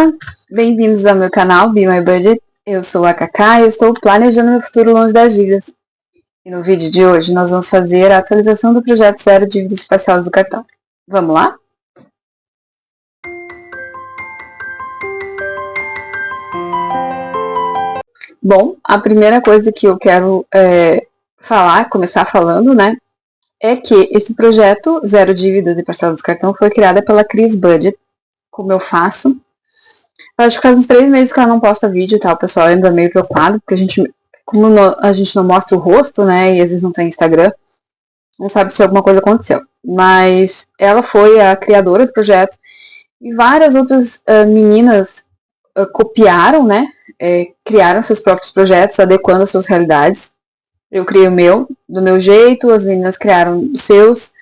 Olá, bem-vindos ao meu canal Be My Budget. Eu sou a Cacá e eu estou planejando meu futuro longe das dívidas. E no vídeo de hoje nós vamos fazer a atualização do projeto Zero Dívidas Parcelas do Cartão. Vamos lá? Bom, a primeira coisa que eu quero começar falando, né, é que esse projeto Zero Dívidas e Parcelas do Cartão foi criado pela Cris Budget, como eu faço. Acho que faz uns 3 meses que ela não posta vídeo, tá? O pessoal ainda é meio preocupado, porque a gente não mostra o rosto, né? E às vezes não tem Instagram, não sabe se alguma coisa aconteceu. Mas ela foi a criadora do projeto e várias outras meninas copiaram, né? Criaram seus próprios projetos, adequando às suas realidades. Eu criei o meu, do meu jeito, as meninas criaram os seus.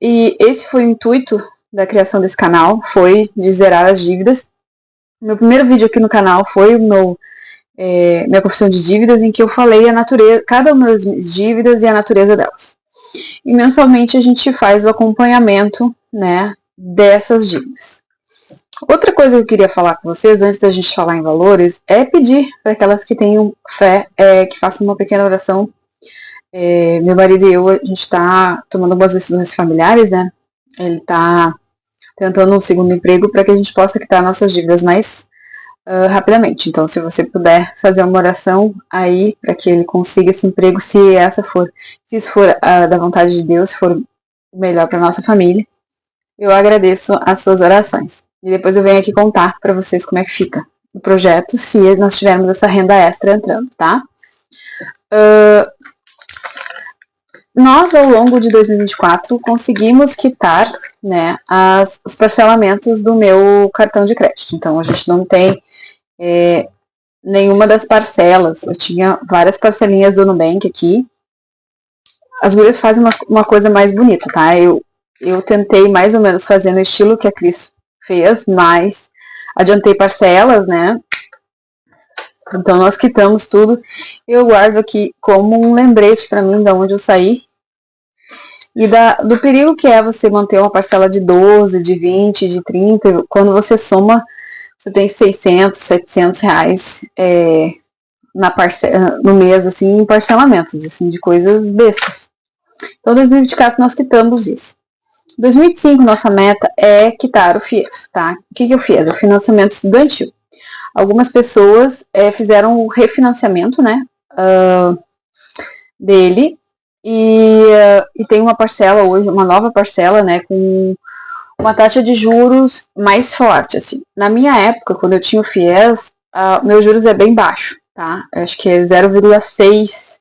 E esse foi o intuito da criação desse canal, foi de zerar as dívidas. Meu primeiro vídeo aqui no canal foi minha confissão de dívidas, em que eu falei a natureza, cada uma das dívidas e a natureza delas. E mensalmente a gente faz o acompanhamento, né, dessas dívidas. Outra coisa que eu queria falar com vocês, antes da gente falar em valores, é pedir para aquelas que tenham fé, que façam uma pequena oração. Meu marido e eu, a gente está tomando algumas decisões familiares, né? Ele está tentando um segundo emprego para que a gente possa quitar nossas dívidas mais rapidamente. Então, se você puder fazer uma oração aí para que ele consiga esse emprego, se isso for da vontade de Deus, se for o melhor para nossa família, eu agradeço as suas orações. E depois eu venho aqui contar para vocês como é que fica o projeto, se nós tivermos essa renda extra entrando, tá? Nós, ao longo de 2024, conseguimos quitar, né, os parcelamentos do meu cartão de crédito. Então, a gente não tem nenhuma das parcelas. Eu tinha várias parcelinhas do Nubank aqui. As gurias fazem uma coisa mais bonita, tá? Eu tentei mais ou menos fazer no estilo que a Cris fez, mas adiantei parcelas, né? Então, nós quitamos tudo. Eu guardo aqui como um lembrete para mim de onde eu saí. E do perigo que é você manter uma parcela de 12, de 20, de 30. Quando você soma, você tem 600, 700 reais no mês, assim, em parcelamentos, assim, de coisas bestas. Então, em 2024, nós quitamos isso. Em 2025, nossa meta é quitar o FIES, tá? O que é o FIES? É o financiamento estudantil. Algumas pessoas fizeram o refinanciamento, né, dele, e tem uma parcela hoje, uma nova parcela, né, com uma taxa de juros mais forte, assim. Na minha época, quando eu tinha o FIES, meus juros é bem baixo, tá? Acho que é 0,6,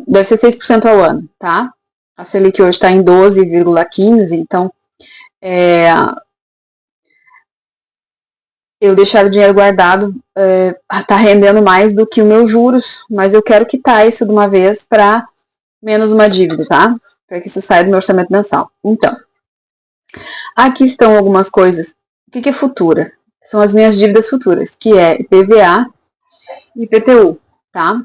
deve ser 6% ao ano, tá? A Selic hoje está em 12,15, então eu deixar o dinheiro guardado tá rendendo mais do que os meus juros, mas eu quero quitar isso de uma vez para menos uma dívida, tá? Para que isso saia do meu orçamento mensal. Então, aqui estão algumas coisas. O que é futura? São as minhas dívidas futuras, que é IPVA e IPTU, tá?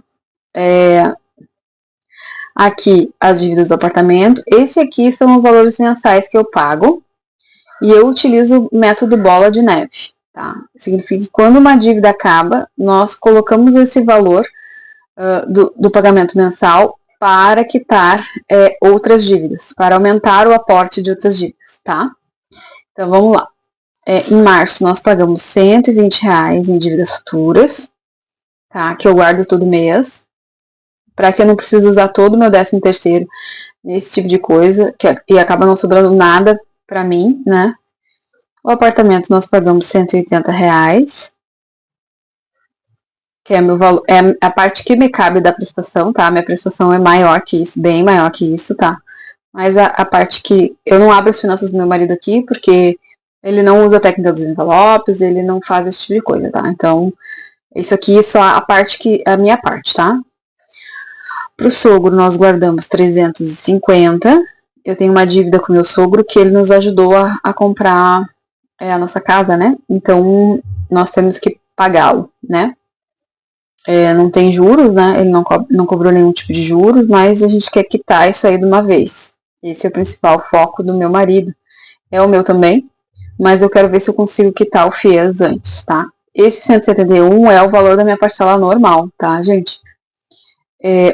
Aqui as dívidas do apartamento. Esse aqui são os valores mensais que eu pago e eu utilizo o método bola de neve, tá? Significa que quando uma dívida acaba, nós colocamos esse valor do pagamento mensal para quitar outras dívidas, para aumentar o aporte de outras dívidas, tá? Então, vamos lá. Em março, nós pagamos R$120 em dívidas futuras, tá? Que eu guardo todo mês, para que eu não precise usar todo o meu 13º nesse tipo de coisa, e acaba não sobrando nada para mim, né? O apartamento nós pagamos R$180, que é meu valor, é a parte que me cabe da prestação, tá? Minha prestação é maior que isso, bem maior que isso, tá? Mas a parte que eu não abro as finanças do meu marido aqui, porque ele não usa a técnica dos envelopes, ele não faz esse tipo de coisa, tá? Então, isso aqui é só a minha parte, tá? Pro sogro, nós guardamos 350. Eu tenho uma dívida com meu sogro que ele nos ajudou a comprar a nossa casa, né? Então, nós temos que pagá-lo, né? Não tem juros, né? Ele não cobrou nenhum tipo de juros, mas a gente quer quitar isso aí de uma vez. Esse é o principal foco do meu marido. É o meu também, mas eu quero ver se eu consigo quitar o FIES antes, tá? Esse 171 é o valor da minha parcela normal, tá, gente?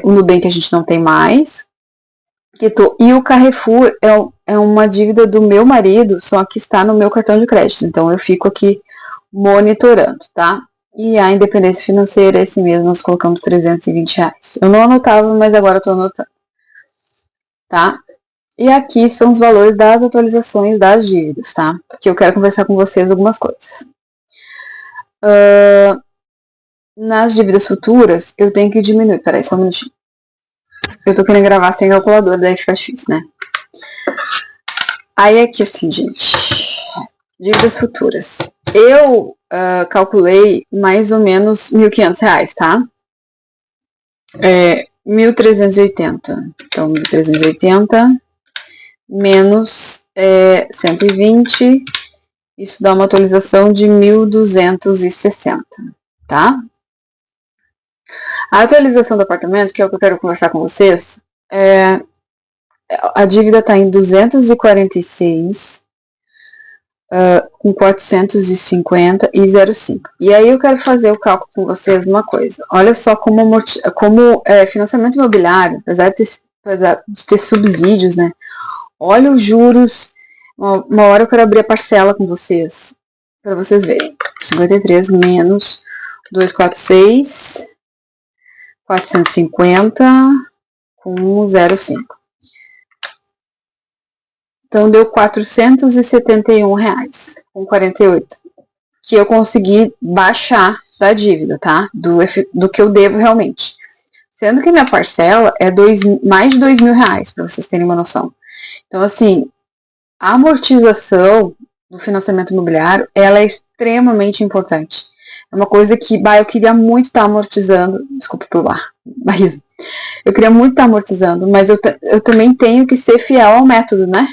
O Nubank a gente não tem mais. E o Carrefour é uma dívida do meu marido, só que está no meu cartão de crédito. Então eu fico aqui monitorando, tá? E a independência financeira, esse mês nós colocamos R$320. Eu não anotava, mas agora estou anotando, tá? E aqui são os valores das atualizações das dívidas, tá? Que eu quero conversar com vocês algumas coisas. Nas dívidas futuras, eu tenho que diminuir. Peraí, só um minutinho. Eu tô querendo gravar sem calculadora, daí fica difícil, né? Aí aqui assim, gente. Dívidas futuras. Eu calculei mais ou menos R$1.500, tá? 1.380. Então, 1.380 menos 120. Isso dá uma atualização de 1.260, tá? A atualização do apartamento, que é o que eu quero conversar com vocês, a dívida está em 246, com 450 e 0,5. E aí eu quero fazer o cálculo com vocês uma coisa. Olha só como financiamento imobiliário, apesar de ter subsídios, né? Olha os juros. Uma hora eu quero abrir a parcela com vocês, para vocês verem. 53 menos 246, 450 com 0,5. Então deu R$471 com 48, que eu consegui baixar da dívida, tá? Do que eu devo realmente. Sendo que minha parcela é mais de R$2.000, para vocês terem uma noção. Então, assim, a amortização do financiamento imobiliário, ela é extremamente importante. É uma coisa que, eu queria muito estar amortizando, desculpa pelo barrismo. Eu queria muito estar amortizando, mas eu também tenho que ser fiel ao método, né?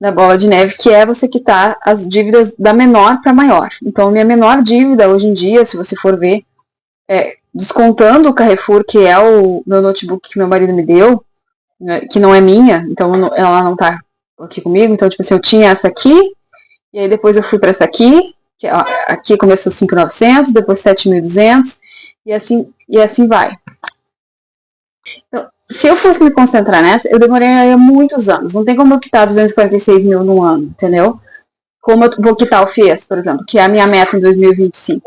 Da bola de neve, que é você quitar as dívidas da menor para maior. Então, minha menor dívida hoje em dia, se você for ver, descontando o Carrefour, que é o meu notebook que meu marido me deu, né, que não é minha, então ela não tá aqui comigo, então, tipo assim, eu tinha essa aqui, e aí depois eu fui para essa aqui, que aqui começou 5.900, depois 7.200, e assim vai. Então, se eu fosse me concentrar nessa, eu demoraria muitos anos. Não tem como eu quitar 246 mil num ano, entendeu? Como eu vou quitar o FIES, por exemplo, que é a minha meta em 2025.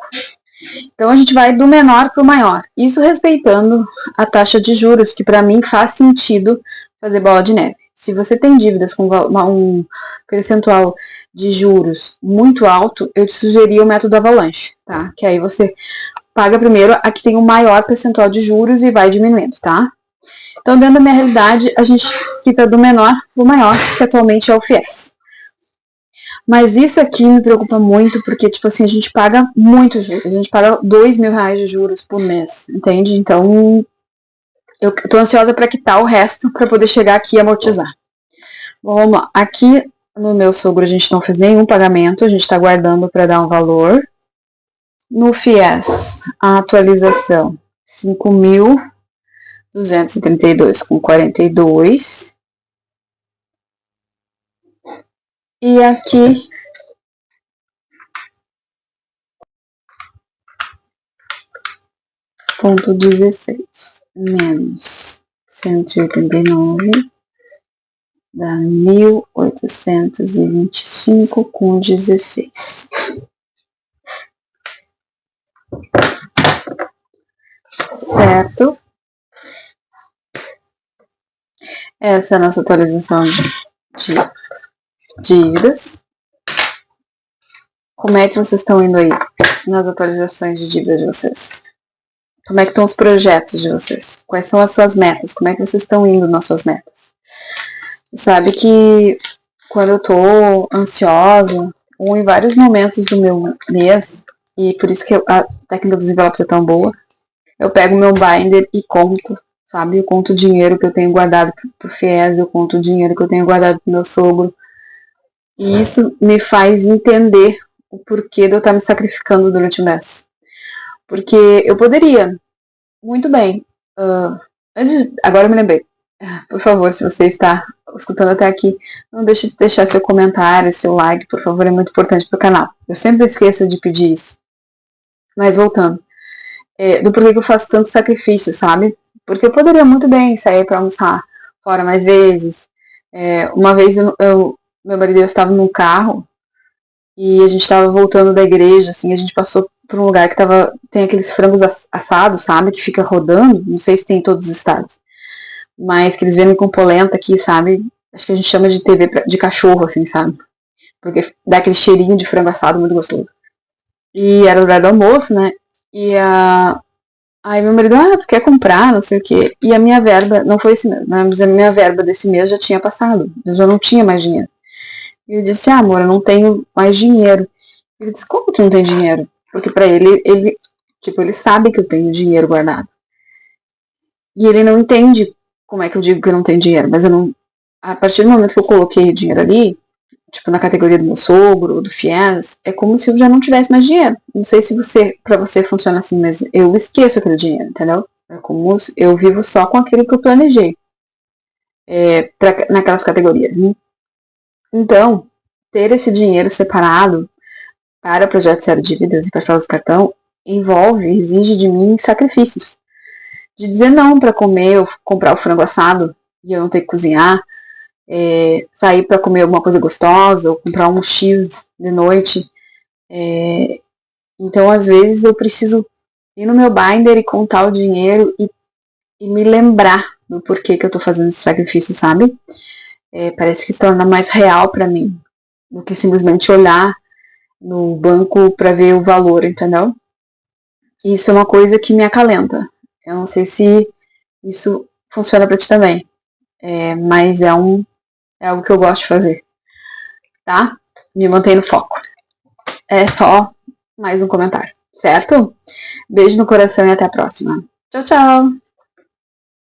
Então, a gente vai do menor para o maior. Isso respeitando a taxa de juros, que para mim faz sentido fazer bola de neve. Se você tem dívidas com um percentual de juros muito alto, eu te sugeriria o método Avalanche, tá? Que aí você paga primeiro a que tem o maior percentual de juros e vai diminuindo, tá? Então, dentro da minha realidade, a gente quita do menor para o maior, que atualmente é o FIES. Mas isso aqui me preocupa muito, porque, tipo assim, a gente paga muito juros. A gente paga R$2.000 de juros por mês, entende? Então, eu tô ansiosa para quitar o resto, para poder chegar aqui e amortizar. Bom, vamos lá. Aqui, no meu sogro, a gente não fez nenhum pagamento, a gente está guardando para dar um valor. No FIES, a atualização, 5.232 com 42. E aqui, ponto 16 menos 189 dá 1.825 com 16. Certo? Essa é a nossa atualização de dívidas. Como é que vocês estão indo aí nas atualizações de dívidas de vocês? Como é que estão os projetos de vocês? Quais são as suas metas? Como é que vocês estão indo nas suas metas? Você sabe que quando eu tô ansiosa, ou em vários momentos do meu mês, e por isso que a técnica dos envelopes é tão boa, eu pego meu binder e conto, sabe? Eu conto o dinheiro que eu tenho guardado pro FIES, eu conto o dinheiro que eu tenho guardado pro meu sogro. E isso me faz entender o porquê de eu estar me sacrificando durante o mês. Porque eu poderia, muito bem, agora eu me lembrei, Por favor, se você está escutando até aqui, não deixe de deixar seu comentário, seu like, por favor, é muito importante para o canal. Eu sempre esqueço de pedir isso. Mas voltando, do porquê que eu faço tanto sacrifício, sabe? Porque eu poderia muito bem sair para almoçar fora mais vezes. Uma vez meu marido e eu estávamos num carro e a gente estava voltando da igreja, assim, a gente passou por um lugar que tem aqueles frangos assados, sabe? Que fica rodando, não sei se tem em todos os estados, mas que eles vendem com polenta aqui, sabe? Acho que a gente chama de TV de cachorro, assim, sabe? Porque dá aquele cheirinho de frango assado muito gostoso. E era o horário do almoço, né? E aí meu marido, tu quer comprar, não sei o quê. E a minha verba, não foi esse mês, mas a minha verba desse mês já tinha passado. Eu já não tinha mais dinheiro. E eu disse, amor, eu não tenho mais dinheiro. Ele disse, como que não tem dinheiro? Porque pra ele sabe que eu tenho dinheiro guardado. E ele não entende como é que eu digo que eu não tenho dinheiro, mas eu não. A partir do momento que eu coloquei o dinheiro ali, tipo na categoria do meu sogro ou do FIES, é como se eu já não tivesse mais dinheiro. Não sei se para você funciona assim, mas eu esqueço aquele dinheiro, entendeu? É como se eu vivo só com aquilo que eu planejei naquelas categorias. Né? Então, ter esse dinheiro separado para o projeto Zero Dívidas e parcelas do cartão exige de mim sacrifícios. De dizer não para comer ou comprar o frango assado e eu não ter que cozinhar, sair para comer alguma coisa gostosa ou comprar um X de noite. Então, às vezes, eu preciso ir no meu binder e contar o dinheiro e me lembrar do porquê que eu tô fazendo esse sacrifício, sabe? Parece que se torna mais real para mim do que simplesmente olhar no banco para ver o valor, entendeu? Isso é uma coisa que me acalenta. Eu não sei se isso funciona para ti também, mas é algo que eu gosto de fazer, tá? Me mantém no foco. É só mais um comentário, certo? Beijo no coração e até a próxima. Tchau, tchau!